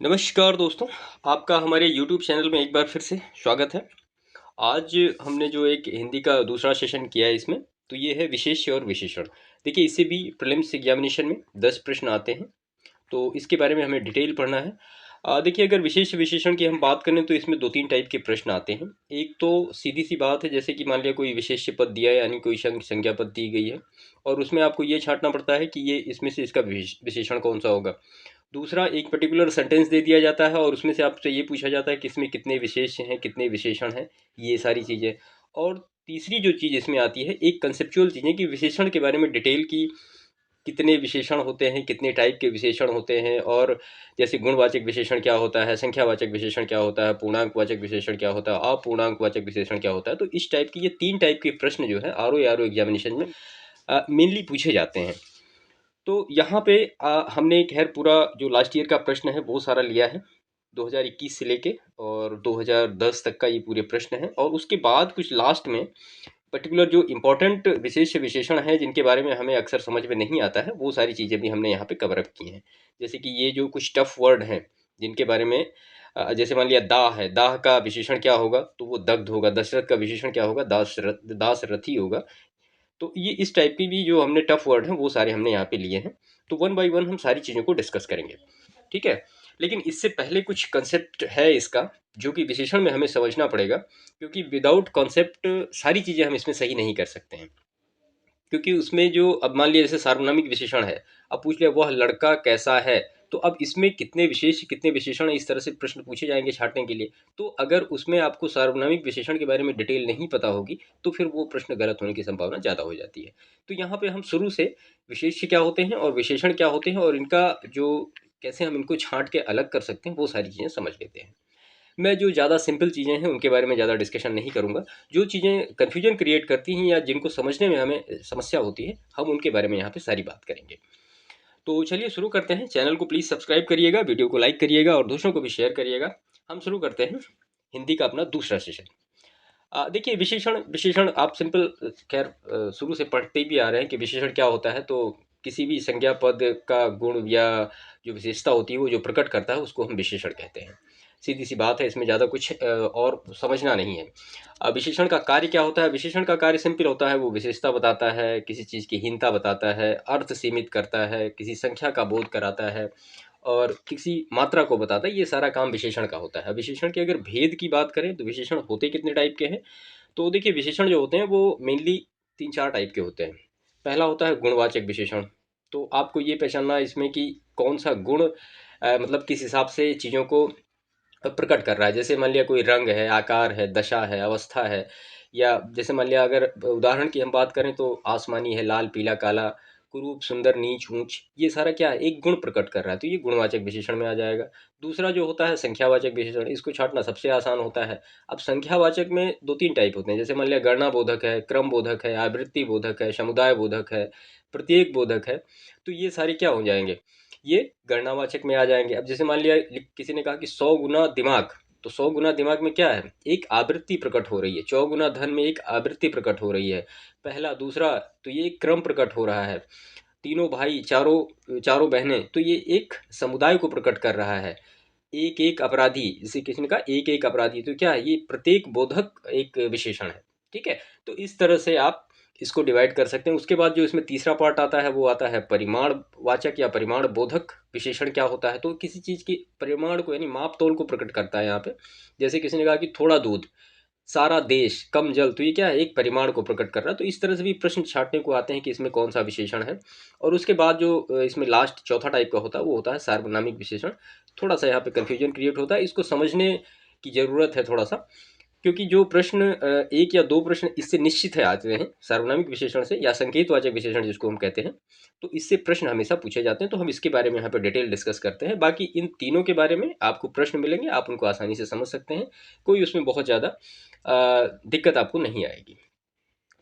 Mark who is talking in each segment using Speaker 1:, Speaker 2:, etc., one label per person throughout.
Speaker 1: नमस्कार दोस्तों, आपका हमारे YouTube चैनल में एक बार फिर से स्वागत है। आज हमने जो एक हिंदी का दूसरा सेशन किया है इसमें, तो ये है विशेष्य और विशेषण। देखिए, इससे भी प्रीलिम्स एग्जामिनेशन में 10 प्रश्न आते हैं, तो इसके बारे में हमें डिटेल पढ़ना है। देखिए, अगर विशेष विशेषण की हम बात करें तो इसमें 2-3 टाइप के प्रश्न आते हैं। एक तो सीधी सी बात है, जैसे कि मान लिया कोई विशेष्य पद दिया है, यानी कोई संज्ञा पद दी गई है और उसमें आपको ये छांटना पड़ता है कि ये इसमें से इसका विशेषण कौन सा होगा। दूसरा, एक पर्टिकुलर सेंटेंस दे दिया जाता है और उसमें से आपसे ये पूछा जाता है कि इसमें कितने विशेष्य हैं, कितने विशेषण हैं, ये सारी चीज़ें। और तीसरी जो चीज़ इसमें आती है, एक कंसेप्चुअल चीज़ें कि विशेषण के बारे में डिटेल की, कितने विशेषण होते हैं, कितने टाइप के विशेषण होते हैं, और जैसे गुणवाचक विशेषण क्या होता है, संख्यावाचक विशेषण क्या होता है, पूर्णांकवाचक विशेषण क्या होता है, अपूर्णांकवाचक विशेषण क्या होता है। तो इस टाइप की ये 3 टाइप के प्रश्न जो है आरओ एग्जामिनेशन में मेनली पूछे जाते हैं। तो यहाँ पे हमने खैर पूरा जो लास्ट ईयर का प्रश्न है वो सारा लिया है, 2021 से लेके और 2010 तक का ये पूरे प्रश्न है। और उसके बाद कुछ लास्ट में पर्टिकुलर जो इम्पोर्टेंट विशेष विशेषण हैं जिनके बारे में हमें अक्सर समझ में नहीं आता है, वो सारी चीज़ें भी हमने यहाँ पे कवर अप की हैं। जैसे कि ये जो कुछ टफ वर्ड हैं जिनके बारे में जैसे मान लिया दाह है, दाह का विशेषण क्या होगा, तो वो दग्ध होगा। दशरथ का विशेषण क्या होगा, दासरथी होगा। तो ये इस टाइप की भी जो हमने टफ वर्ड हैं वो सारे हमने यहाँ पे लिए हैं। तो वन बाय वन हम सारी चीज़ों को डिस्कस करेंगे, ठीक है। लेकिन इससे पहले कुछ कंसेप्ट है इसका जो कि विशेषण में हमें समझना पड़ेगा, क्योंकि विदाउट कॉन्सेप्ट सारी चीज़ें हम इसमें सही नहीं कर सकते हैं। क्योंकि उसमें जो, अब मान लिया जैसे सार्वनामिक विशेषण है, अब पूछ लिया वह लड़का कैसा है, तो अब इसमें कितने विशेष कितने विशेषण इस तरह से प्रश्न पूछे जाएंगे छांटने के लिए। तो अगर उसमें आपको सार्वनामिक विशेषण के बारे में डिटेल नहीं पता होगी तो फिर वो प्रश्न गलत होने की संभावना ज़्यादा हो जाती है। तो यहाँ पे हम शुरू से विशेष्य क्या होते हैं और विशेषण क्या होते हैं और इनका जो, कैसे हम इनको छांट के अलग कर सकते हैं, वो सारी चीज़ें समझ लेते हैं। मैं जो ज़्यादा सिंपल चीज़ें हैं उनके बारे में ज़्यादा डिस्कशन नहीं करूँगा। जो चीज़ें कन्फ्यूजन क्रिएट करती हैं या जिनको समझने में हमें समस्या होती है, हम उनके बारे में यहाँ पे सारी बात करेंगे। तो चलिए शुरू करते हैं। चैनल को प्लीज़ सब्सक्राइब करिएगा, वीडियो को लाइक करिएगा और दूसरों को भी शेयर करिएगा। हम शुरू करते हैं हिंदी का अपना दूसरा सेशन। देखिए, विशेषण विशेषण आप सिंपल खैर शुरू से पढ़ते भी आ रहे हैं कि विशेषण क्या होता है। तो किसी भी संज्ञा पद का गुण या जो विशेषता होती है वो जो प्रकट करता है उसको हम विशेषण कहते हैं। सीधी सी बात है, इसमें ज़्यादा कुछ और समझना नहीं है। विशेषण का कार्य क्या होता है? विशेषण का कार्य सिंपल होता है, वो विशेषता बताता है, किसी चीज़ की हीनता बताता है, अर्थ सीमित करता है, किसी संख्या का बोध कराता है और किसी मात्रा को बताता है। ये सारा काम विशेषण का होता है। विशेषण के अगर भेद की बात करें तो विशेषण होते कितने टाइप के हैं? तो देखिए, विशेषण जो होते हैं वो मेनली 3-4 टाइप के होते हैं। पहला होता है गुणवाचक विशेषण। तो आपको ये पहचानना है इसमें कि कौन सा गुण मतलब किस हिसाब से चीज़ों को प्रकट कर रहा है। जैसे मान लिया कोई रंग है, आकार है, दशा है, अवस्था है, या जैसे मान लिया अगर उदाहरण की हम बात करें तो आसमानी है, लाल, पीला, काला, कुरूप, सुंदर, नीच, ऊंच, ये सारा क्या है, एक गुण प्रकट कर रहा है, तो ये गुणवाचक विशेषण में आ जाएगा। दूसरा जो होता है संख्यावाचक विशेषण, इसको छांटना सबसे आसान होता है। अब संख्यावाचक में 2-3 टाइप होते हैं। जैसे मान लिया गणना बोधक है, क्रम बोधक है, आवृत्ति बोधक है, समुदाय बोधक है, प्रत्येक बोधक है। तो ये सारे क्या हो जाएंगे, ये गणनावाचक में आ जाएंगे। अब जैसे मान लिया किसी ने कहा कि 100 गुना दिमाग, तो 100 गुना दिमाग में क्या है, एक आवृत्ति प्रकट हो रही है। 100 गुना धन में एक आवृत्ति प्रकट हो रही है, पहला दूसरा, तो ये एक क्रम प्रकट हो रहा है। तीनों भाई, चारों चारों बहनें, तो ये एक समुदाय को प्रकट कर रहा है। एक एक अपराधी, जैसे किसी ने कहा एक एक अपराधी, तो क्या है, ये प्रत्येक बोधक एक विशेषण है, ठीक है। तो इस तरह से आप इसको डिवाइड कर सकते हैं। उसके बाद जो इसमें तीसरा पार्ट आता है वो आता है परिमाण वाचक या परिमाण बोधक विशेषण। क्या होता है, तो किसी चीज़ की परिमाण को यानी माप तोल को प्रकट करता है यहाँ पे। जैसे किसी ने कहा कि थोड़ा दूध, सारा देश, कम जल, तो ये क्या है, एक परिमाण को प्रकट कर रहा है। तो इस तरह से भी प्रश्न छाटने को आते हैं कि इसमें कौन सा विशेषण है। और उसके बाद जो इसमें लास्ट चौथा टाइप का होता है वो होता है सार्वनामिक विशेषण। थोड़ा सा यहाँ पे कन्फ्यूजन क्रिएट होता है, इसको समझने की ज़रूरत है थोड़ा सा, क्योंकि जो प्रश्न एक या दो प्रश्न इससे निश्चित है आते हैं सार्वनामिक विशेषण से, या संकेतवाचक विशेषण जिसको हम कहते हैं, तो इससे प्रश्न हमेशा पूछे जाते हैं। तो हम इसके बारे में यहाँ पे डिटेल डिस्कस करते हैं। बाकी इन तीनों के बारे में आपको प्रश्न मिलेंगे, आप उनको आसानी से समझ सकते हैं, कोई उसमें बहुत ज़्यादा दिक्कत आपको नहीं आएगी।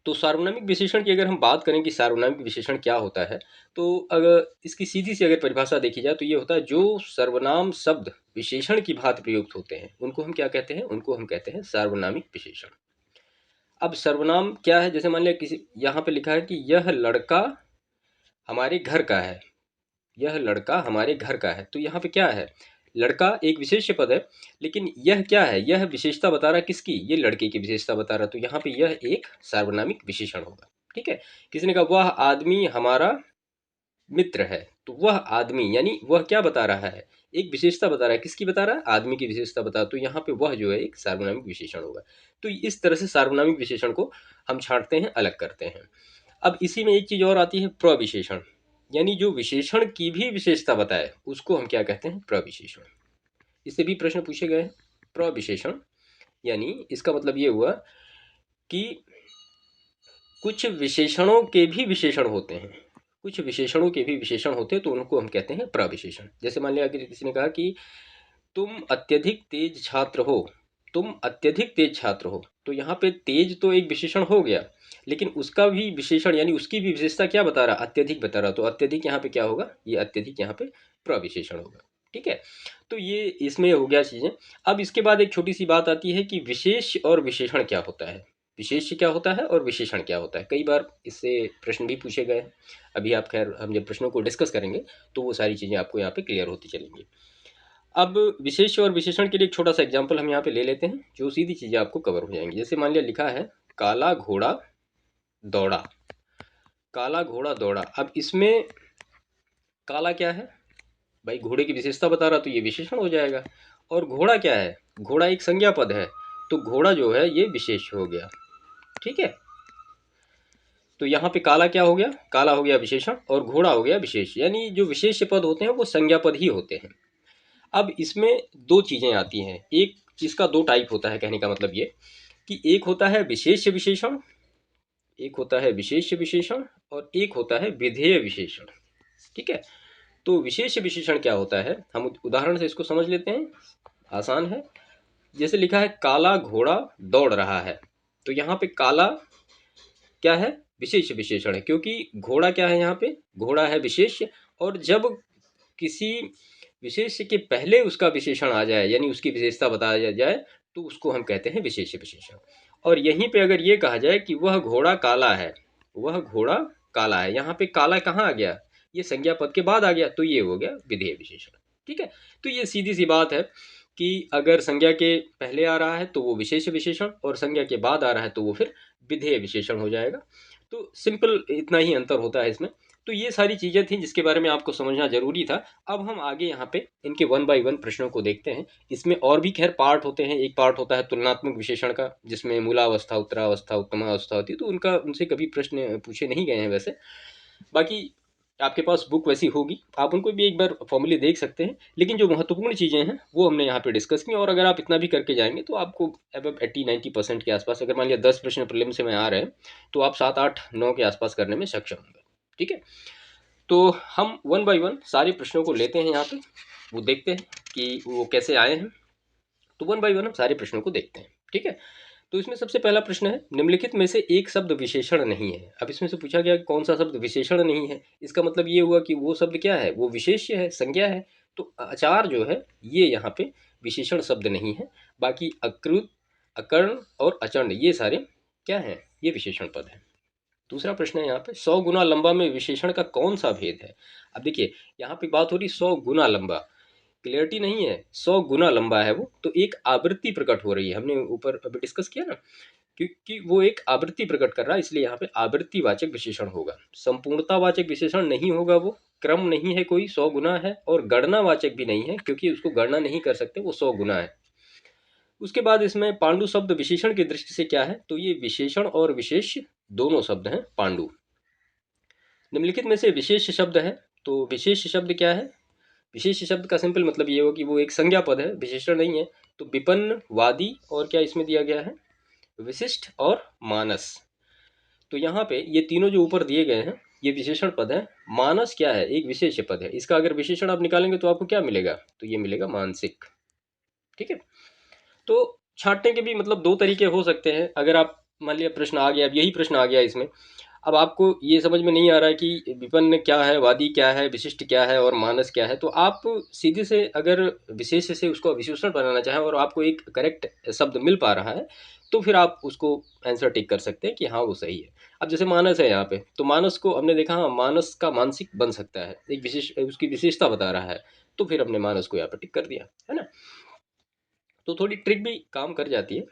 Speaker 1: तो सार्वनामिक विशेषण की अगर हम बात करें कि सार्वनामिक विशेषण क्या होता है, तो अगर इसकी सीधी सी अगर परिभाषा देखी जाए तो ये होता है जो सर्वनाम शब्द विशेषण की भांति प्रयुक्त होते हैं उनको हम क्या कहते हैं, उनको हम कहते हैं सार्वनामिक विशेषण। अब सर्वनाम क्या है, जैसे मान लिया किसी, यहाँ पे लिखा है कि यह लड़का हमारे घर का है, यह लड़का हमारे घर का है, तो यहाँ पे क्या है, लड़का एक विशेष्य पद है, लेकिन यह क्या है, यह विशेषता बता रहा है किसकी, ये लड़के की विशेषता बता रहा है, तो यहाँ पे यह एक सार्वनामिक विशेषण होगा। ठीक है, किसी ने कहा वह आदमी हमारा मित्र है, तो वह आदमी यानी वह क्या बता रहा है, एक विशेषता बता रहा है, किसकी बता रहा है, आदमी की विशेषता बता रहा है, तो यहाँ पे वह जो है एक सार्वनामिक विशेषण होगा। तो इस तरह से सार्वनामिक विशेषण को हम छांटते हैं, अलग करते हैं। अब इसी में एक चीज और आती है, प्रविशेषण, यानी जो विशेषण की भी विशेषता बताए उसको हम क्या कहते हैं, प्रविशेषण। इससे भी प्रश्न पूछे गए हैं। प्रविशेषण यानी इसका मतलब ये हुआ कि कुछ विशेषणों के भी विशेषण होते हैं, कुछ विशेषणों के भी विशेषण होते हैं, तो उनको हम कहते हैं प्रविशेषण। जैसे मान लिया कि किसी ने कहा कि तुम अत्यधिक तेज छात्र हो, तुम अत्यधिक तेज छात्र हो, तो यहाँ पे तेज तो एक विशेषण हो गया, लेकिन उसका भी विशेषण यानी उसकी भी विशेषता क्या बता रहा, अत्यधिक बता रहा, तो अत्यधिक यहाँ पे क्या होगा, ये अत्यधिक यहाँ पे प्रविशेषण होगा। ठीक है, तो ये इसमें हो गया चीजें। अब इसके बाद एक छोटी सी बात आती है कि विशेष और विशेषण क्या होता है, विशेष क्या होता है और विशेषण क्या होता है। कई बार इससे प्रश्न भी पूछे गए हैं। अभी आप खैर हम जब प्रश्नों को डिस्कस करेंगे तो वो सारी चीज़ें आपको यहाँ पे क्लियर होती चलेंगी। अब विशेष और विशेषण के लिए एक छोटा सा एग्जाम्पल हम यहाँ पे ले लेते हैं, जो सीधी चीज़ें आपको कवर हो जाएंगी। जैसे मान लिया लिखा है काला घोड़ा दौड़ा, काला घोड़ा दौड़ा। अब इसमें काला क्या है भाई, घोड़े की विशेषता बता रहा, तो ये विशेषण हो जाएगा। और घोड़ा क्या है, घोड़ा एक संज्ञा पद है, तो घोड़ा जो है ये विशेष हो गया। ठीक है, तो यहाँ पे काला क्या हो गया, काला हो गया विशेषण और घोड़ा हो गया विशेष, यानी जो विशेष पद होते हैं वो संज्ञा पद ही होते हैं। अब इसमें दो चीजें आती हैं, एक इसका दो टाइप होता है, कहने का मतलब ये कि एक होता है विशेष विशेषण, एक होता है विशेष विशेषण और एक होता है विधेय विशेषण। ठीक है, तो विशेष विशेषण क्या होता है, हम उदाहरण से इसको समझ लेते हैं, आसान है। जैसे लिखा है काला घोड़ा दौड़ रहा है, तो यहाँ पे काला क्या है, विशेष विशेषण है, क्योंकि घोड़ा क्या है, यहाँ पे घोड़ा है विशेष, और जब किसी विशेष के पहले उसका विशेषण आ जाए यानी उसकी विशेषता बताया जाए तो उसको हम कहते हैं विशेष विशेषण। और यहीं पे अगर ये कहा जाए कि वह घोड़ा काला है, वह घोड़ा काला है, यहाँ पे काला कहाँ आ गया, ये संज्ञा पद के बाद आ गया, तो ये हो गया विधेय विशेषण। ठीक है, तो ये सीधी सी बात है कि अगर संज्ञा के पहले आ रहा है तो वो विशेष विशेषण, और संज्ञा के बाद आ रहा है तो वो फिर विधेय विशेषण हो जाएगा। तो सिंपल इतना ही अंतर होता है इसमें। तो ये सारी चीज़ें थी जिसके बारे में आपको समझना जरूरी था। अब हम आगे यहाँ पे इनके 1 बाय 1 प्रश्नों को देखते हैं। इसमें और भी खैर पार्ट होते हैं, एक पार्ट होता है तुलनात्मक विशेषण का, जिसमें मूलावस्था, उत्तरावस्था, उत्तमावस्था होती है, तो उनका उनसे कभी प्रश्न पूछे नहीं गए हैं वैसे। बाकी आपके पास बुक वैसी होगी, आप उनको भी एक बार फॉर्मली देख सकते हैं, लेकिन जो महत्वपूर्ण चीज़ें हैं वो हमने यहाँ पे डिस्कस की। और अगर आप इतना भी करके जाएंगे तो आपको अब 80-90% के आसपास, अगर मान लिया 10 प्रश्न प्रीलिम से में आ रहे हैं तो आप 7-8-9 के आसपास करने में सक्षम होंगे। ठीक है, तो हम 1 बाय 1 सारे प्रश्नों को लेते हैं यहाँ पे, वो देखते हैं कि वो कैसे आए हैं। तो 1 बाय 1 हम सारे प्रश्नों को देखते हैं। ठीक है, तो इसमें सबसे पहला प्रश्न है, निम्नलिखित में से एक शब्द विशेषण नहीं है। अब इसमें से पूछा गया कौन सा शब्द विशेषण नहीं है, इसका मतलब ये हुआ कि वो शब्द क्या है, वो विशेष्य है, संज्ञा है। तो अचार जो है ये यहाँ पे विशेषण शब्द नहीं है, बाकी अकृत, अकर्ण और अचंड ये सारे क्या हैं, ये विशेषण पद है। दूसरा प्रश्न है यहाँ पे, 100 गुना लंबा में विशेषण का कौन सा भेद है। अब देखिए यहाँ पे बात हो रही 100 गुना लंबा, क्लियरिटी नहीं है, 100 गुना लंबा है वो, तो एक आवृत्ति प्रकट हो रही है, हमने ऊपर अभी डिस्कस किया ना, क्योंकि वो एक आवृत्ति प्रकट कर रहा है, इसलिए यहाँ पे आवृत्तिवाचक विशेषण होगा, संपूर्णतावाचक विशेषण नहीं होगा, वो क्रम नहीं है कोई, 100 गुना है, और गणनावाचक भी नहीं है क्योंकि उसको गणना नहीं कर सकते, वो 100 गुना है। उसके बाद इसमें पांडु शब्द विशेषण की दृष्टि से क्या है, तो ये विशेषण और विशेष दोनों शब्द हैं पांडु। निम्नलिखित में से विशेष शब्द है, तो विशेष शब्द क्या है, विशेष शब्द का सिंपल मतलब ये हो कि वो एक संज्ञा पद है, विशेषण नहीं है। तो विपन्न, वादी, और क्या इसमें दिया गया है, विशिष्ट और मानस। तो यहाँ पे ये तीनों जो ऊपर दिए गए हैं ये विशेषण पद है। मानस क्या है, एक विशेष पद है, इसका अगर विशेषण आप निकालेंगे तो आपको क्या मिलेगा, तो ये मिलेगा मानसिक। ठीक है, तो छांटने के भी मतलब दो तरीके हो सकते हैं। अगर आप मान लिया प्रश्न आ गया, अब यही प्रश्न आ गया इसमें, अब आपको ये समझ में नहीं आ रहा है कि विपन्न क्या है, वादी क्या है, विशिष्ट क्या है और मानस क्या है, तो आप सीधे से अगर विशेष से उसको विशेषण बनाना चाहें और आपको एक करेक्ट शब्द मिल पा रहा है तो फिर आप उसको आंसर टिक कर सकते हैं कि हाँ वो सही है। अब जैसे मानस है यहाँ पे, तो मानस को हमने देखा, हाँ मानस का मानसिक बन सकता है, एक विशेष उसकी विशेषता बता रहा है, तो फिर हमने मानस को यहाँ पर टिक कर दिया, है ना। तो थोड़ी ट्रिक भी काम कर जाती है।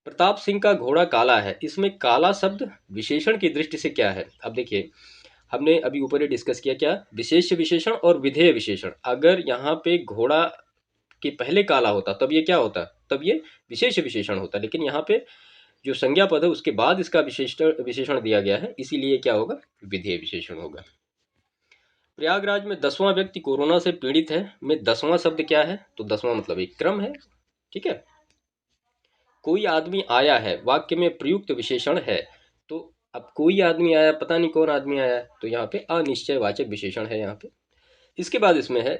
Speaker 1: प्रताप सिंह का घोड़ा काला है, इसमें काला शब्द विशेषण की दृष्टि से क्या है। अब देखिए, हमने अभी ऊपर ही डिस्कस किया क्या, विशेष विशेषण और विधेय विशेषण। अगर यहाँ पे घोड़ा के पहले काला होता तब ये क्या होता, तब ये विशेष विशेषण होता। लेकिन यहाँ पे जो संज्ञा पद है उसके बाद इसका विशेषण दिया गया है, इसीलिए क्या होगा, विधेय विशेषण होगा। प्रयागराज में 10वां व्यक्ति कोरोना से पीड़ित है में 10वां शब्द क्या है, तो 10वां मतलब एक क्रम है, ठीक है। कोई आदमी आया है वाक्य में प्रयुक्त विशेषण है, तो अब कोई आदमी आया, पता नहीं कौन आदमी आया, तो यहाँ पे अनिश्चयवाचक विशेषण है यहाँ पे। इसके बाद इसमें है,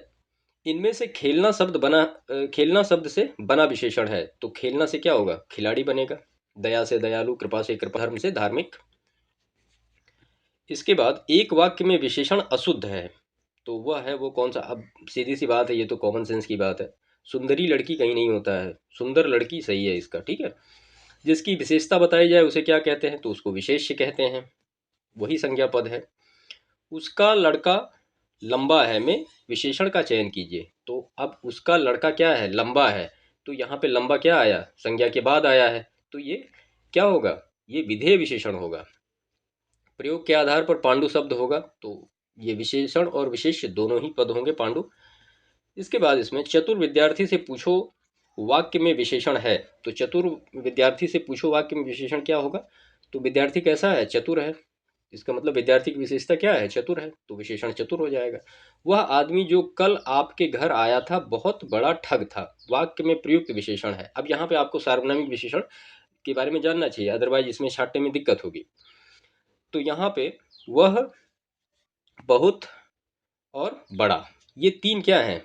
Speaker 1: इनमें से खेलना शब्द बना, खेलना शब्द से बना विशेषण है, तो खेलना से क्या होगा, खिलाड़ी बनेगा। दया से दयालु, कृपा से कृपा, धर्म से धार्मिक। इसके बाद एक वाक्य में विशेषण अशुद्ध है, तो वह है वो कौन सा। अब सीधी सी बात है, ये तो कॉमन सेंस की बात है। सुंदरी लड़की कहीं नहीं होता है, सुंदर लड़की सही है इसका, ठीक है। जिसकी विशेषता बताई जाए उसे क्या कहते हैं, तो उसको विशेष्य कहते हैं, वही संज्ञा पद है। उसका लड़का लंबा है में विशेषण का चयन कीजिए, तो अब उसका लड़का क्या है, लंबा है, तो यहाँ पे लंबा क्या आया, संज्ञा के बाद आया है, तो ये क्या होगा, ये विधेय विशेषण होगा। प्रयोग के आधार पर पांडु शब्द होगा, तो ये विशेषण और विशेष्य दोनों ही पद होंगे, पांडु। इसके बाद इसमें चतुर विद्यार्थी से पूछो वाक्य में विशेषण है, तो चतुर विद्यार्थी से पूछो वाक्य में विशेषण क्या होगा, तो विद्यार्थी कैसा है, चतुर है, इसका मतलब विद्यार्थी की विशेषता क्या है, चतुर है, तो विशेषण चतुर हो जाएगा। वह आदमी जो कल आपके घर आया था बहुत बड़ा ठग था, वाक्य में प्रयुक्त विशेषण है। अब यहाँ पे आपको सार्वनामिक विशेषण के बारे में जानना चाहिए, अदरवाइज इसमें छांटने में दिक्कत होगी। तो यहाँ पे वह, बहुत और बड़ा, ये तीन क्या है,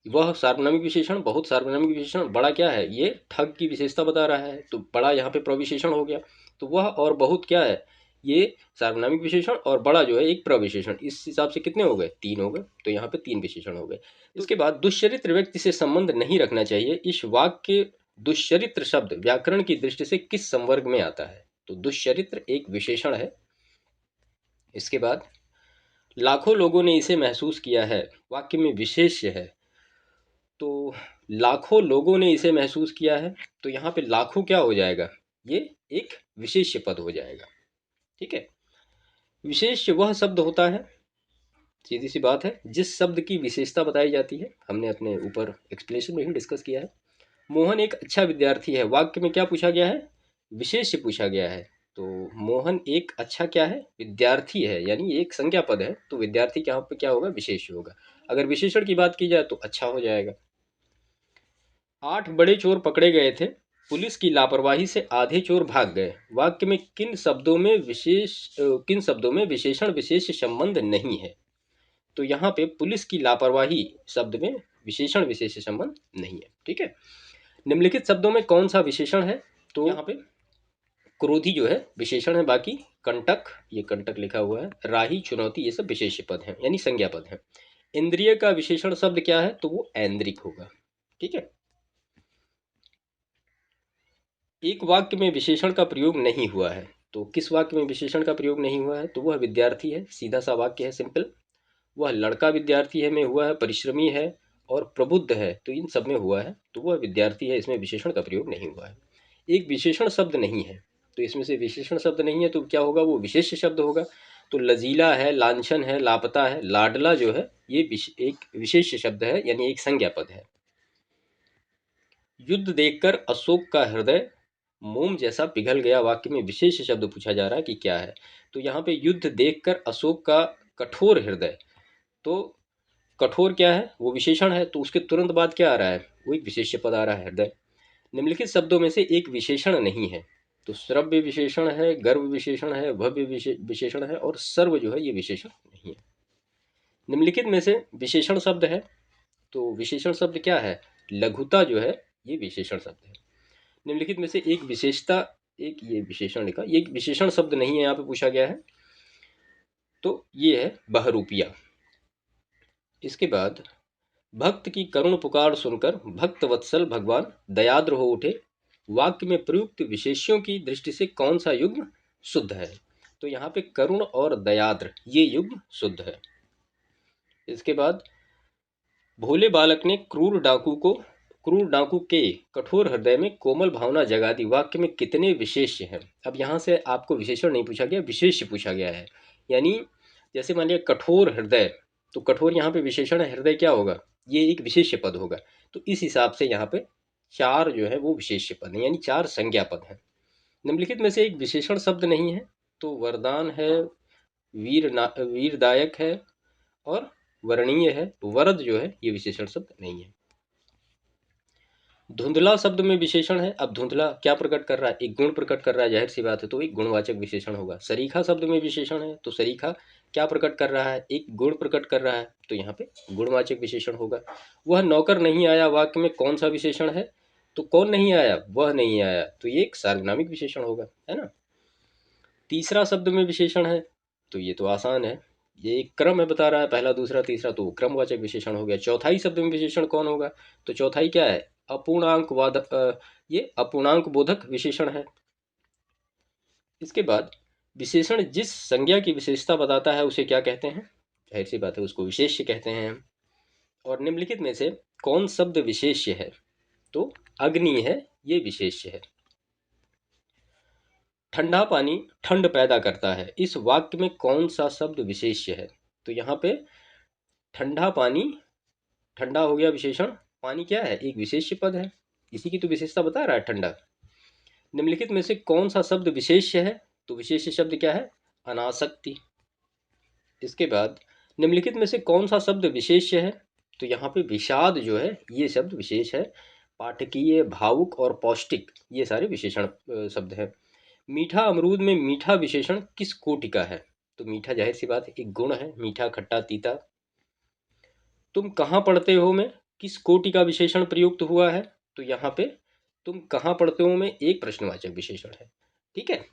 Speaker 1: वह सार्वनामिक विशेषण, बहुत सार्वनामिक विशेषण, बड़ा क्या है, ये ठग की विशेषता बता रहा है, तो बड़ा यहाँ पे प्रविशेषण हो गया। तो वह और बहुत क्या है, ये सार्वनामिक विशेषण, और बड़ा जो है एक प्रविशेषण। इस हिसाब से कितने हो गए, तीन हो गए, तो यहाँ पे तीन विशेषण हो गए। उसके बाद दुष्चरित्र व्यक्ति से संबंध नहीं रखना चाहिए, इस वाक्य दुष्चरित्र शब्द व्याकरण की दृष्टि से किस संवर्ग में आता है, तो दुष्चरित्र एक विशेषण है। इसके बाद लाखों लोगों ने इसे महसूस किया है, वाक्य में विशेष्य है, तो लाखों लोगों ने इसे महसूस किया है, तो यहाँ पे लाखों क्या हो जाएगा, ये एक विशेष्य पद हो जाएगा, ठीक है। विशेष्य वह शब्द होता है, सीधी सी बात है, जिस शब्द की विशेषता बताई जाती है, हमने अपने ऊपर एक्सप्लेनेशन में ही डिस्कस किया है। मोहन एक अच्छा विद्यार्थी है, वाक्य में क्या पूछा गया है, विशेष्य पूछा गया है, तो मोहन एक अच्छा क्या है, विद्यार्थी है, यानी एक संज्ञा पद है, तो विद्यार्थी क्या पे क्या होगा, विशेष्य होगा। अगर विशेषण की बात की जाए तो अच्छा हो जाएगा। 8 बड़े चोर पकड़े गए थे, पुलिस की लापरवाही से आधे चोर भाग गए, वाक्य में किन शब्दों में किन शब्दों में विशेषण विशेष संबंध नहीं है, तो यहाँ पे पुलिस की लापरवाही शब्द में विशेषण विशेष संबंध नहीं है, ठीक है। निम्नलिखित शब्दों में कौन सा विशेषण है, तो यहाँ पे क्रोधी जो है विशेषण है, बाकी कंटक, ये कंटक लिखा हुआ है, राही, चुनौती, ये सब विशेष पद हैं, यानी संज्ञा पद हैं। इंद्रिय का विशेषण शब्द क्या है, तो वो ऐन्द्रिक होगा, ठीक है। एक वाक्य में विशेषण का प्रयोग नहीं हुआ है, तो किस वाक्य में विशेषण का प्रयोग नहीं हुआ है, तो वह विद्यार्थी है, सीधा सा वाक्य है, सिंपल। वह लड़का विद्यार्थी है में हुआ है, परिश्रमी है और प्रबुद्ध है, तो इन सब में हुआ है, तो वह विद्यार्थी है, इसमें विशेषण का प्रयोग नहीं हुआ है। एक विशेषण शब्द नहीं है, तो इसमें से विशेषण शब्द नहीं है तो क्या होगा, वो विशेष शब्द होगा। तो लजीला है, लांछन है, लापता है, लाडला जो है ये एक विशेष शब्द है, यानी एक संज्ञा पद है। युद्ध देखकर अशोक का हृदय मोम जैसा पिघल गया, वाक्य में विशेष शब्द पूछा जा रहा है कि क्या है, तो यहाँ पे युद्ध देखकर अशोक का कठोर हृदय, तो कठोर क्या है, वो विशेषण है, तो उसके तुरंत बाद क्या आ रहा है, वो एक विशेष्य पद आ रहा है, हृदय। निम्नलिखित शब्दों में से एक विशेषण नहीं है, तो श्रव्य विशेषण है, गर्भ विशेषण है, भव्य विशेषण है, और सर्व जो है ये विशेषण नहीं है। निम्नलिखित में से विशेषण शब्द है, तो विशेषण शब्द क्या है, लघुता जो है ये विशेषण शब्द है। निम्नलिखित में से एक विशेषता, एक ये विशेषण लिखा, ये विशेषण शब्द नहीं है, यहाँ पे पूछा गया है, तो ये है बहरूपिया। इसके बाद भक्त की करुण पुकार सुनकर भक्त वत्सल भगवान दयाद्र हो उठे, वाक्य में प्रयुक्त विशेष्यों की दृष्टि से कौन सा युग्म शुद्ध है, तो यहाँ पे करुण और दयाद्र ये युग्म शुद्ध है। इसके बाद भोले बालक ने क्रूर डाकू के कठोर हृदय में कोमल भावना जगा दी, वाक्य में कितने विशेष्य हैं। अब यहाँ से आपको विशेषण नहीं पूछा गया, विशेष्य पूछा गया है। यानी जैसे मान लिया कठोर हृदय, तो कठोर यहाँ पे विशेषण है, हृदय क्या होगा, ये एक विशेष्य पद होगा। तो इस हिसाब से यहाँ पे चार जो है वो विशेष्य पद है, यानी चार संज्ञा पद है। निम्नलिखित में से एक विशेषण शब्द नहीं है, तो वरदान है, वीरदायक है और वर्णीय है। वरद जो है ये विशेषण शब्द नहीं है। धुंधला शब्द में विशेषण है। अब धुंधला क्या प्रकट कर रहा है, एक गुण प्रकट कर रहा है, जाहिर सी बात है, तो एक गुणवाचक विशेषण होगा। सरीखा शब्द में विशेषण है, तो सरीखा क्या प्रकट कर रहा है, एक गुण प्रकट कर रहा है, तो यहाँ पे गुणवाचक विशेषण होगा। वह नौकर नहीं आया, वाक्य में कौन सा विशेषण है, तो कौन नहीं आया, वह नहीं आया, तो ये एक सार्वनामिक विशेषण होगा, है ना। तीसरा शब्द में विशेषण है, तो ये तो आसान है, ये एक क्रम है, बता रहा है पहला दूसरा तीसरा, तो क्रमवाचक विशेषण हो गया। चौथाई शब्द में विशेषण कौन होगा, तो चौथाई क्या है, अपूर्णांक वादक, ये अपूर्णांक बोधक विशेषण है। इसके बाद विशेषण जिस संज्ञा की विशेषता बताता है उसे क्या कहते हैं, जाहिर सी बात है उसको विशेष्य कहते हैं। और निम्नलिखित में से कौन शब्द विशेष्य है, तो अग्नि है, ये विशेष्य है। ठंडा पानी ठंड पैदा करता है, इस वाक्य में कौन सा शब्द विशेष्य है, तो यहाँ पे ठंडा पानी, ठंडा हो गया विशेषण, पानी क्या है, एक विशेष्य पद है, इसी की तो विशेषता बता रहा है ठंडा। निम्नलिखित में से कौन सा शब्द विशेष्य है, तो विशेष्य शब्द क्या है, अनासक्ति। इसके बाद निम्नलिखित में से कौन सा शब्द विशेष्य है, तो यहाँ पे विषाद जो है ये शब्द विशेष है। पाठकीय, भावुक और पौष्टिक ये सारे विशेषण शब्द हैं। मीठा अमरूद में मीठा विशेषण किस कोटि का है, तो मीठा जाहिर सी बात है एक गुण है, मीठा खट्टा तीता। तुम कहाँ पढ़ते हो में किस कोटि का विशेषण प्रयुक्त हुआ है, तो यहाँ पे तुम कहाँ पढ़ते हो में एक प्रश्नवाचक विशेषण है, ठीक है।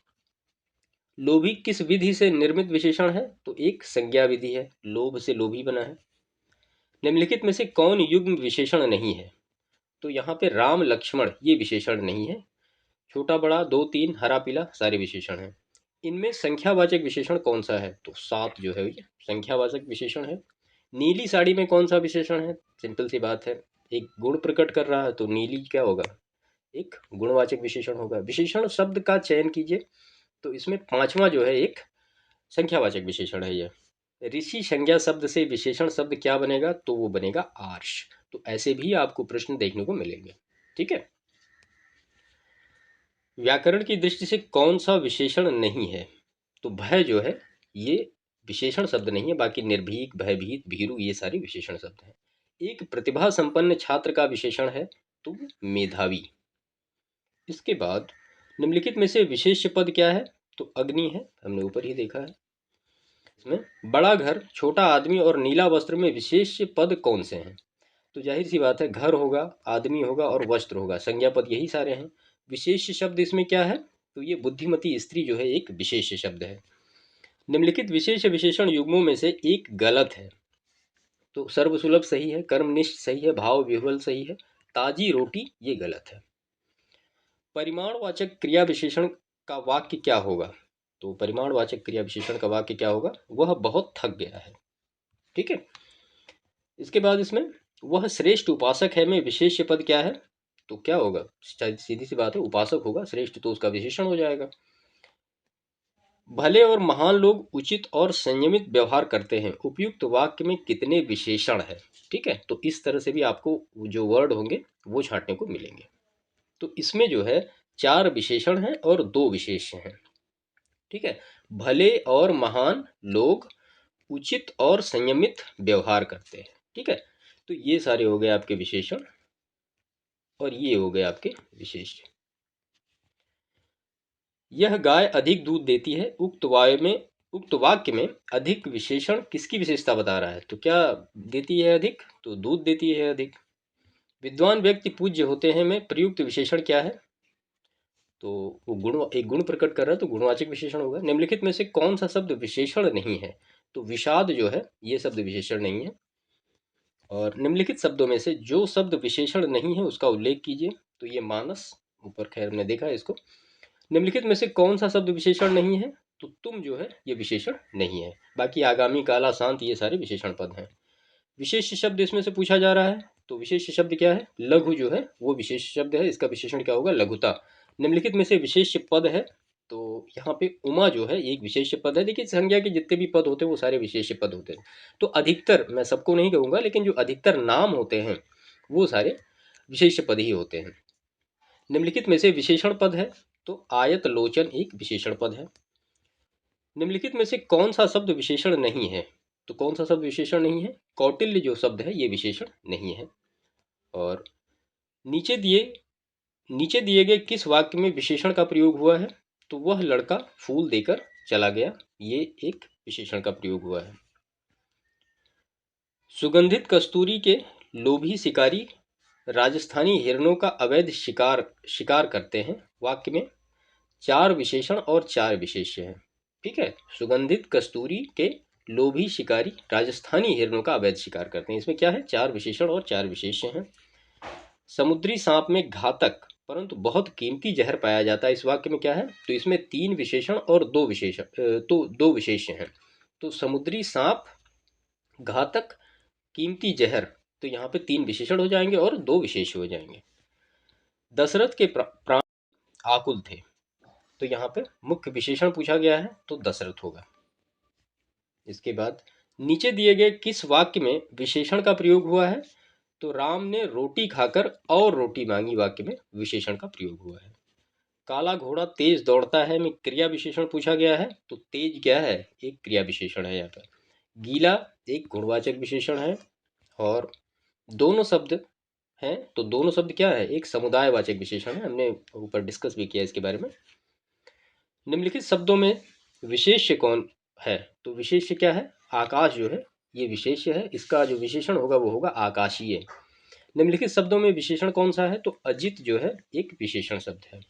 Speaker 1: लोभी किस विधि से निर्मित विशेषण है, तो एक संज्ञा विधि है, लोभ से लोभी बना है। निम्नलिखित में से कौन युग्म विशेषण नहीं है, तो यहाँ पे राम लक्ष्मण ये विशेषण नहीं है। छोटा बड़ा, दो तीन, हरा पीला सारे विशेषण हैं। इनमें संख्यावाचक विशेषण कौन सा है, तो सात जो है ये संख्यावाचक विशेषण है। नीली साड़ी में कौन सा विशेषण है, सिंपल सी बात है, एक गुण प्रकट कर रहा है, तो नीली क्या होगा, एक गुणवाचक विशेषण होगा। विशेषण शब्द का चयन कीजिए, तो इसमें पांचवा जो है एक संख्यावाचक विशेषण है यह। ऋषि संज्ञा शब्द से विशेषण शब्द क्या बनेगा, तो वो बनेगा आर्ष। तो ऐसे भी आपको प्रश्न देखने को मिलेंगे, ठीक है। व्याकरण की दृष्टि से कौन सा विशेषण नहीं है, तो भय जो है ये विशेषण शब्द नहीं है, बाकी निर्भीक, भयभीत, भीरु ये सारे विशेषण शब्द हैं। एक प्रतिभा संपन्न छात्र का विशेषण है, तो मेधावी। इसके बाद निम्नलिखित में से विशेष्य पद क्या है, तो अग्नि है, हमने ऊपर ही देखा है। इसमें बड़ा घर, छोटा आदमी और नीला वस्त्र में विशेष्य पद कौन से हैं, तो जाहिर सी बात है घर होगा, आदमी होगा और वस्त्र होगा, संज्ञा पद यही सारे हैं। विशेष शब्द इसमें क्या है, तो ये बुद्धिमती स्त्री जो है एक विशेष शब्द है। निम्नलिखित विशेष विशेषण युग्मों में से एक गलत है, तो सर्वसुलभ सही है, कर्मनिष्ठ सही है, भाव विह्वल सही है, ताजी रोटी ये गलत है। परिमाणवाचक क्रिया विशेषण का वाक्य क्या होगा, तो परिमाणवाचक क्रिया विशेषण का वाक्य क्या होगा, वह बहुत थक गया है, ठीक है। इसके बाद इसमें वह श्रेष्ठ उपासक है में विशेष्य पद क्या है, तो क्या होगा, सीधी सी बात है उपासक होगा, श्रेष्ठ तो उसका विशेषण हो जाएगा। भले और महान लोग उचित और संयमित व्यवहार करते हैं, उपयुक्त वाक्य में कितने विशेषण है, ठीक है। तो इस तरह से भी आपको जो वर्ड होंगे वो छांटने को मिलेंगे। तो इसमें जो है चार विशेषण हैं और दो विशेष्य हैं, ठीक है। भले और महान लोग उचित और संयमित व्यवहार करते हैं, ठीक है। तो ये सारे हो गए आपके विशेषण और ये हो गए आपके विशेष्य। यह गाय अधिक दूध देती है, उक्त वाक्य में अधिक विशेषण किसकी विशेषता बता रहा है, तो क्या देती है अधिक, तो दूध देती है अधिक। विद्वान व्यक्ति पूज्य होते हैं में प्रयुक्त विशेषण क्या है, तो वो गुण, एक गुण प्रकट कर रहा है, तो गुणवाचक विशेषण होगा। निम्नलिखित में से कौन सा शब्द विशेषण नहीं है, तो विषाद जो है ये शब्द विशेषण नहीं है। और निम्नलिखित शब्दों में से जो शब्द विशेषण नहीं है उसका उल्लेख कीजिए, तो ये मानस, ऊपर खैर हमने देखा है इसको। निम्नलिखित में से कौन सा शब्द विशेषण नहीं है, तो तुम जो है ये विशेषण नहीं है, बाकी आगामी, काला, शांत ये सारे विशेषण पद हैं। विशेष शब्द इसमें से पूछा जा रहा है, तो विशेष शब्द क्या है? लघु जो है वो विशेष शब्द है, इसका विशेषण क्या होगा? लघुता। निम्नलिखित में से विशेष पद है, तो यहाँ पे उमा जो है एक विशेष पद है। देखिए संज्ञा के जितने भी पद होते हैं वो सारे विशेष पद होते हैं। तो अधिकतर, मैं सबको नहीं कहूँगा, लेकिन जो अधिकतर नाम होते हैं वो सारे विशेष पद ही होते हैं। निम्नलिखित में से विशेषण पद है, तो आयत लोचन एक विशेषण पद है। निम्नलिखित में से कौन सा शब्द विशेषण नहीं है? तो कौन सा शब्द विशेषण नहीं है? कौटिल्य जो शब्द है ये विशेषण नहीं है। और नीचे दिए नीचे दिए गए किस वाक्य में विशेषण का प्रयोग हुआ है? तो वह लड़का फूल देकर चला गया, ये एक विशेषण का प्रयोग हुआ है। सुगंधित कस्तूरी के लोभी शिकारी राजस्थानी हिरणों का अवैध शिकार करते हैं, वाक्य में 4 विशेषण और 4 विशेष्य हैं। ठीक है, सुगंधित कस्तूरी के लोभी शिकारी राजस्थानी हिरणों का अवैध शिकार करते हैं, इसमें क्या है? 4 विशेषण और 4 विशेष्य हैं। समुद्री सांप में घातक परंतु बहुत कीमती जहर पाया जाता है, इस वाक्य में क्या है? तो इसमें 3 विशेषण और 2 विशेषण, तो 2 विशेष्य हैं। तो समुद्री सांप, घातक, कीमती जहर, तो यहाँ पे 3 विशेषण हो जाएंगे और 2 विशेष्य हो जाएंगे। दशरथ के प्राण आकुल थे, तो यहाँ पे मुख्य विशेषण पूछा गया है, तो दशरथ होगा। इसके बाद नीचे दिए गए किस वाक्य में विशेषण का प्रयोग हुआ है? तो राम ने रोटी खाकर और रोटी मांगी, वाक्य में विशेषण का प्रयोग हुआ है। काला घोड़ा तेज दौड़ता है में क्रिया विशेषण पूछा गया है, तो तेज क्या है? एक क्रिया विशेषण है यहाँ पर। गीला एक गुणवाचक विशेषण है। और दोनों शब्द हैं, तो दोनों शब्द क्या है? एक समुदायवाचक विशेषण है, हमने ऊपर डिस्कस भी किया इसके बारे में। निम्नलिखित शब्दों में विशेष्य कौन है? तो विशेष्य क्या है? आकाश जो है ये विशेष्य है, इसका जो विशेषण होगा वो होगा आकाशीय। निम्नलिखित शब्दों में विशेषण कौन सा है? तो अजित जो है एक विशेषण शब्द है।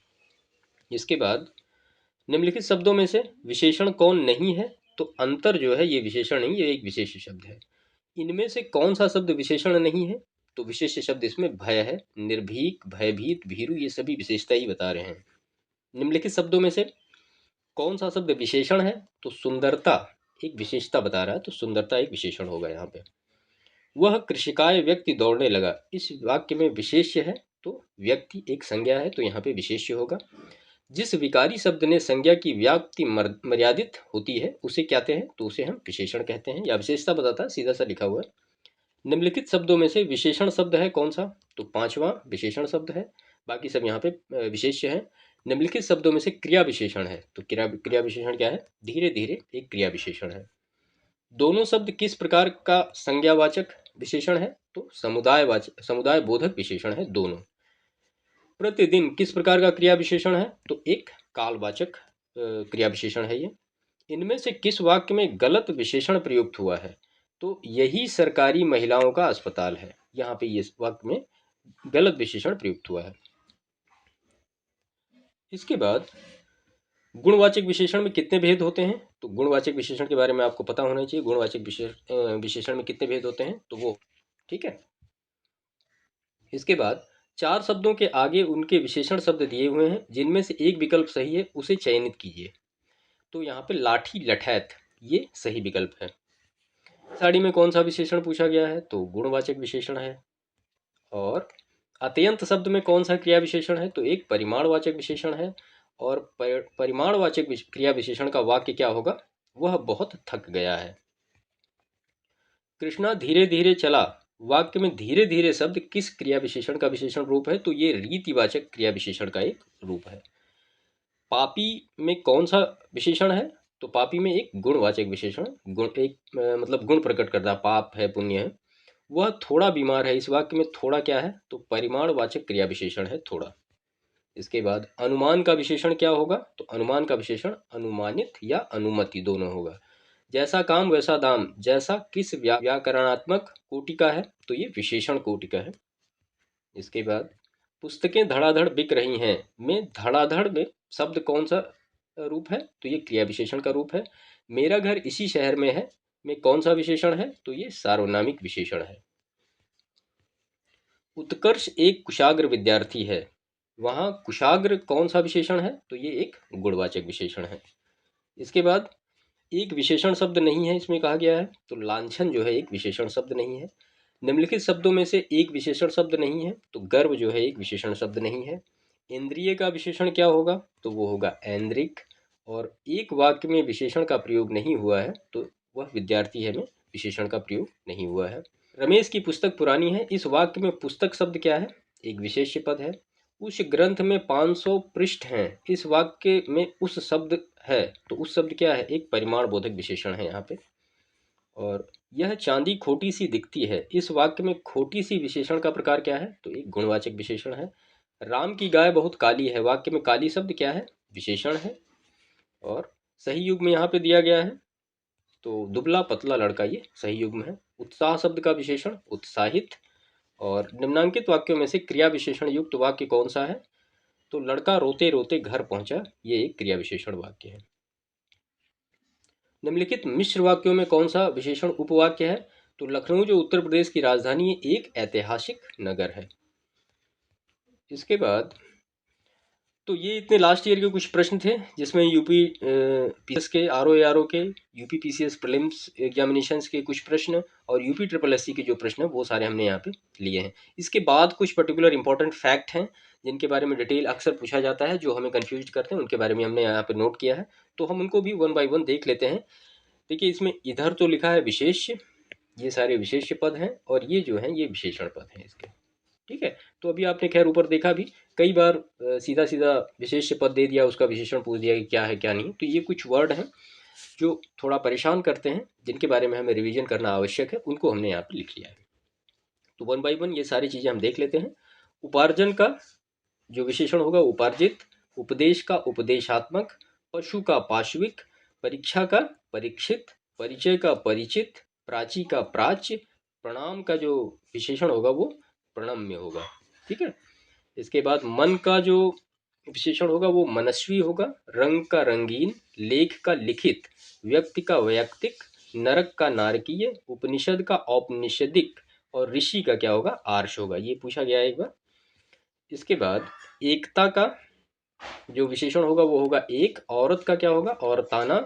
Speaker 1: इसके बाद निम्नलिखित शब्दों में से विशेषण कौन नहीं है? तो अंतर जो है ये विशेषण नहीं, ये एक विशेष शब्द है। इनमें से कौन सा शब्द विशेषण नहीं है? तो विशेष शब्द इसमें भय है, निर्भीक, भयभीत, भीरु, ये सभी विशेषता ही बता रहे हैं। निम्नलिखित शब्दों में से कौन सा शब्द विशेषण है? तो सुंदरता एक विशेषता बता रहा है, तो सुंदरता एक विशेषण होगा यहाँ पे। वह कृषिकाय व्यक्ति दौड़ने लगा, इस वाक्य में विशेष्य है, तो व्यक्ति एक संज्ञा है, तो यहाँ पे विशेष्य होगा। जिस विकारी शब्द ने संज्ञा की व्याप्ति मर्यादित होती है उसे क्या कहते हैं? तो उसे हम विशेषण कहते हैं, या विशेषता बताता है, सीधा सा लिखा हुआ है। निम्नलिखित शब्दों में से विशेषण शब्द है कौन सा? तो 5वां विशेषण शब्द है, बाकी सब यहाँ पे विशेष्य है। निम्नलिखित शब्दों में से क्रिया विशेषण है, तो क्रिया विशेषण क्या है? धीरे धीरे एक क्रिया विशेषण है। दोनों शब्द किस प्रकार का संज्ञावाचक विशेषण है? तो समुदाय बोधक विशेषण है दोनों। प्रतिदिन किस प्रकार का क्रिया विशेषण है? तो एक कालवाचक क्रिया विशेषण है ये। इनमें से किस वाक्य में गलत विशेषण प्रयुक्त हुआ है? तो यही सरकारी महिलाओं का अस्पताल है, यहाँ पे ये वाक्य में गलत विशेषण प्रयुक्त हुआ है। इसके बाद गुणवाचक विशेषण में कितने भेद होते हैं? तो गुणवाचक विशेषण के बारे में आपको पता होना चाहिए, गुणवाचक विशेषण में कितने भेद होते हैं, तो वो ठीक है। इसके बाद 4 शब्दों के आगे उनके विशेषण शब्द दिए हुए हैं, जिनमें से एक विकल्प सही है उसे चयनित कीजिए। तो यहाँ पे लाठी, लठैत, ये सही विकल्प है। साड़ी में कौन सा विशेषण पूछा गया है? तो गुणवाचक विशेषण है। और अत्यंत शब्द में कौन सा क्रिया विशेषण है? तो एक परिमाणवाचक विशेषण है। और परिमाणवाचक क्रिया विशेषण का वाक्य क्या होगा? वह बहुत थक गया है। कृष्णा धीरे धीरे चला, वाक्य में धीरे धीरे शब्द किस क्रिया विशेषण का विशेषण रूप है? तो ये रीतिवाचक क्रिया विशेषण का एक रूप है। पापी में कौन सा विशेषण है? तो पापी में एक गुणवाचक विशेषण, गुण एक मतलब गुण प्रकट करता है, पाप है, पुण्य है। वह थोड़ा बीमार है, इस वाक्य में थोड़ा क्या है? तो परिमाणवाचक क्रिया विशेषण है थोड़ा। इसके बाद अनुमान का विशेषण क्या होगा? तो अनुमान का विशेषण अनुमानित या अनुमति दोनों होगा। जैसा काम वैसा दाम, जैसा किस व्याकरणात्मक कोटि का है? तो ये विशेषण कोटि का है। इसके बाद पुस्तकें धड़ाधड़ बिक रही हैं में धड़ाधड़ में शब्द कौन सा रूप है? तो ये क्रिया विशेषण का रूप है। मेरा घर इसी शहर में है में कौन सा विशेषण है? तो ये सार्वनामिक विशेषण है। उत्कर्ष एक कुशाग्र विद्यार्थी है, वहाँ कुशाग्र कौन सा विशेषण है? तो ये एक गुणवाचक विशेषण है। इसके बाद एक विशेषण शब्द नहीं है इसमें कहा गया है, तो लांछन जो है एक विशेषण शब्द नहीं है। निम्नलिखित शब्दों में से एक विशेषण शब्द नहीं है, तो गर्व जो है एक विशेषण शब्द नहीं है। इंद्रिय का विशेषण क्या होगा, तो वो होगा ऐन्द्रिक। और एक वाक्य में विशेषण का प्रयोग नहीं हुआ है, तो वह विद्यार्थी है में विशेषण का प्रयोग नहीं हुआ है। रमेश की पुस्तक पुरानी है, इस वाक्य में पुस्तक शब्द क्या है, एक विशेष्य पद है। उस ग्रंथ में 500 पृष्ठ हैं, इस वाक्य में उस शब्द है, तो उस शब्द क्या है, एक परिमाण बोधक विशेषण है यहाँ पे। और यह चांदी खोटी सी दिखती है, इस वाक्य में खोटी सी विशेषण का प्रकार क्या है, तो एक गुणवाचक विशेषण है। राम की गाय बहुत काली है, वाक्य में काली शब्द क्या है, विशेषण है। और सही युग्म में यहाँ पे दिया गया है, तो दुबला पतला लड़का ये सही युग्म है। उत्साह शब्द का विशेषण उत्साहित। और निम्नांकित वाक्यों में से क्रिया विशेषण युक्त वाक्य कौन सा है, तो लड़का रोते रोते घर पहुंचा, ये एक क्रिया विशेषण वाक्य है। निम्नलिखित मिश्र वाक्यों में कौन सा विशेषण उपवाक्य है, तो लखनऊ जो उत्तर प्रदेश की राजधानी है एक ऐतिहासिक नगर है। इसके बाद तो ये इतने लास्ट ईयर के कुछ प्रश्न थे, जिसमें यूपी पीएस के आरओ के, यूपी पीसीएस प्रीलिम्स एग्जामिनेशंस के कुछ प्रश्न और यूपी ट्रिपल एससी के जो प्रश्न है वो सारे हमने यहाँ पे लिए हैं। इसके बाद कुछ पर्टिकुलर इंपॉर्टेंट फैक्ट हैं जिनके बारे में डिटेल अक्सर पूछा जाता है, जो हमें कन्फ्यूज करते हैं, उनके बारे में हमने यहाँ पे नोट किया है, तो हम उनको भी वन बाई वन देख लेते हैं। देखिए इसमें इधर तो लिखा है विशेष्य, ये सारे विशेष्य पद हैं, और ये जो है ये विशेषण पद हैं इसके, ठीक है। तो अभी आपने खैर ऊपर देखा भी कई बार सीधा सीधा विशेष्य पद दे दिया, उसका विशेषण पूछ दिया कि क्या है क्या नहीं, तो ये कुछ वर्ड हैं जो थोड़ा परेशान करते हैं, जिनके बारे में हमें रिवीजन करना आवश्यक है, उनको हमने यहाँ पर लिख लिया है। तो वन बाई वन ये सारी चीज़ें हम देख लेते हैं। उपार्जन का जो विशेषण होगा उपार्जित, उपदेश का उपदेशात्मक, पशु का पाशविक, परीक्षा का परीक्षित, परिचय का परिचित, प्राची का प्राच्य, प्रणाम का जो विशेषण होगा वो प्रणम्य होगा, ठीक है। इसके बाद मन का जो विशेषण होगा वो मनस्वी होगा, रंग का रंगीन, लेख का लिखित, व्यक्ति का वैयक्तिक, नरक का नारकीय, उपनिषद का औपनिषदिक, और ऋषि का क्या होगा, आर्ष होगा। ये पूछा गया है एक बार। इसके बाद एकता का जो विशेषण होगा वो होगा एक, औरत का क्या होगा, औरताना,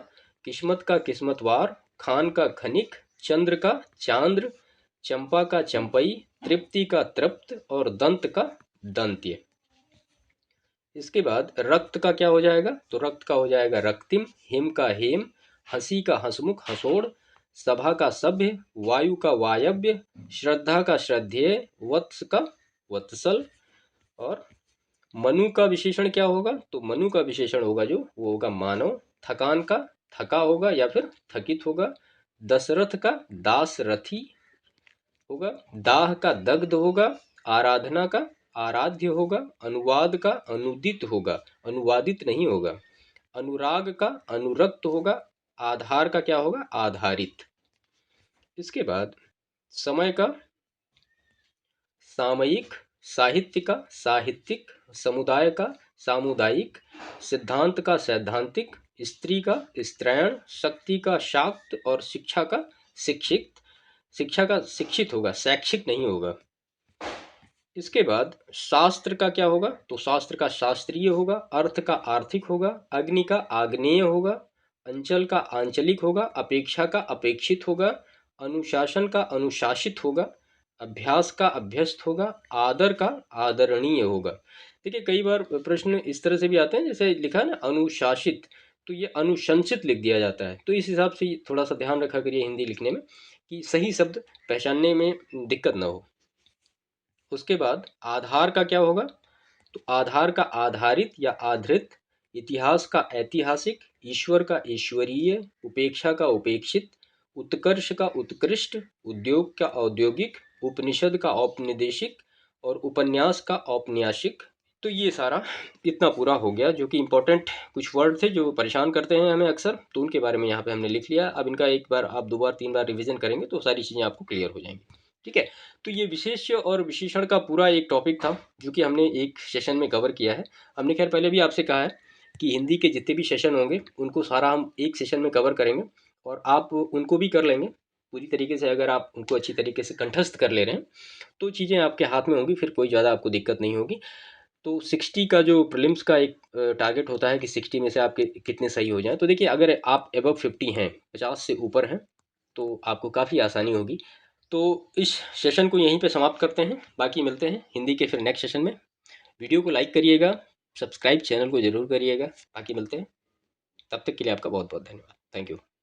Speaker 1: किस्मत का किस्मतवार, खान का खनिक, चंद्र का चांद्र, चंपा का चंपई, तृप्ति का तृप्त, और दंत का दंत्य। इसके बाद रक्त का क्या हो जाएगा, तो रक्त का हो जाएगा रक्तिम, हिम का हेम, हंसी का हंसमुख हंसोड़, सभा का सभ्य, वायु का वायव्य, श्रद्धा का श्रद्धेय, वत्स का वत्सल। और मनु का विशेषण क्या होगा, तो मनु का विशेषण होगा जो वो होगा मानव, थकान का थका होगा या फिर थकित होगा, दशरथ का दासरथी होगा, दाह का दग्ध होगा, आराधना का आराध्य होगा, अनुवाद का अनुदित होगा, अनुवादित नहीं होगा, अनुराग का अनुरक्त होगा, आधार का क्या होगा, आधारित। इसके बाद समय का सामयिक, साहित्य का साहित्यिक, समुदाय का सामुदायिक, सिद्धांत का सैद्धांतिक, स्त्री का स्त्रैण, शक्ति का शाक्त, और शिक्षा का शिक्षित। शिक्षा का शिक्षित होगा, शैक्षिक नहीं होगा। इसके बाद शास्त्र का क्या होगा, तो शास्त्र का शास्त्रीय होगा, अर्थ का आर्थिक होगा, अग्नि का आग्नेय होगा, अंचल का आंचलिक होगा, अपेक्षा का अपेक्षित होगा, अनुशासन का अनुशासित होगा, अभ्यास का अभ्यस्त होगा, आदर का आदरणीय होगा। देखिए कई बार प्रश्न इस तरह से भी आते हैं, जैसे लिखा है ना अनुशासित, तो ये अनुशंसित लिख दिया जाता है, तो इस हिसाब से थोड़ा सा ध्यान रखा करिए हिंदी लिखने में कि सही शब्द पहचानने में दिक्कत ना हो। उसके बाद आधार का क्या होगा, तो आधार का आधारित या आधृत, इतिहास का ऐतिहासिक, ईश्वर का ईश्वरीय, उपेक्षा का उपेक्षित, उत्कर्ष का उत्कृष्ट, उद्योग का औद्योगिक, उपनिषद का औपनिदेशिक, और उपन्यास का औपन्यासिक। तो ये सारा इतना पूरा हो गया, जो कि इम्पोर्टेंट कुछ वर्ड थे जो परेशान करते हैं हमें अक्सर, तो उनके बारे में यहाँ पे हमने लिख लिया। अब इनका एक बार आप 2 बार 3 बार रिवीजन करेंगे तो सारी चीज़ें आपको क्लियर हो जाएंगी, ठीक है। तो ये विशेष्य और विशेषण का पूरा एक टॉपिक था जो कि हमने एक सेशन में कवर किया है। हमने खैर पहले भी आपसे कहा है कि हिंदी के जितने भी सेशन होंगे उनको सारा हम एक सेशन में कवर करेंगे, और आप उनको भी कर लेंगे पूरी तरीके से। अगर आप उनको अच्छी तरीके से कंठस्थ कर ले रहे हैं तो चीज़ें आपके हाथ में होंगी, फिर कोई ज़्यादा आपको दिक्कत नहीं होगी। तो 60 का जो प्रीलिम्स का एक टारगेट होता है कि 60 में से आपके कितने सही हो जाएं। तो देखिए अगर आप एबव 50 हैं, 50 से ऊपर हैं, तो आपको काफ़ी आसानी होगी। तो इस सेशन को यहीं पे समाप्त करते हैं, बाकी मिलते हैं हिंदी के फिर नेक्स्ट सेशन में। वीडियो को लाइक करिएगा, सब्सक्राइब चैनल को ज़रूर करिएगा, बाकी मिलते हैं। तब तक के लिए आपका बहुत बहुत धन्यवाद। Thank you.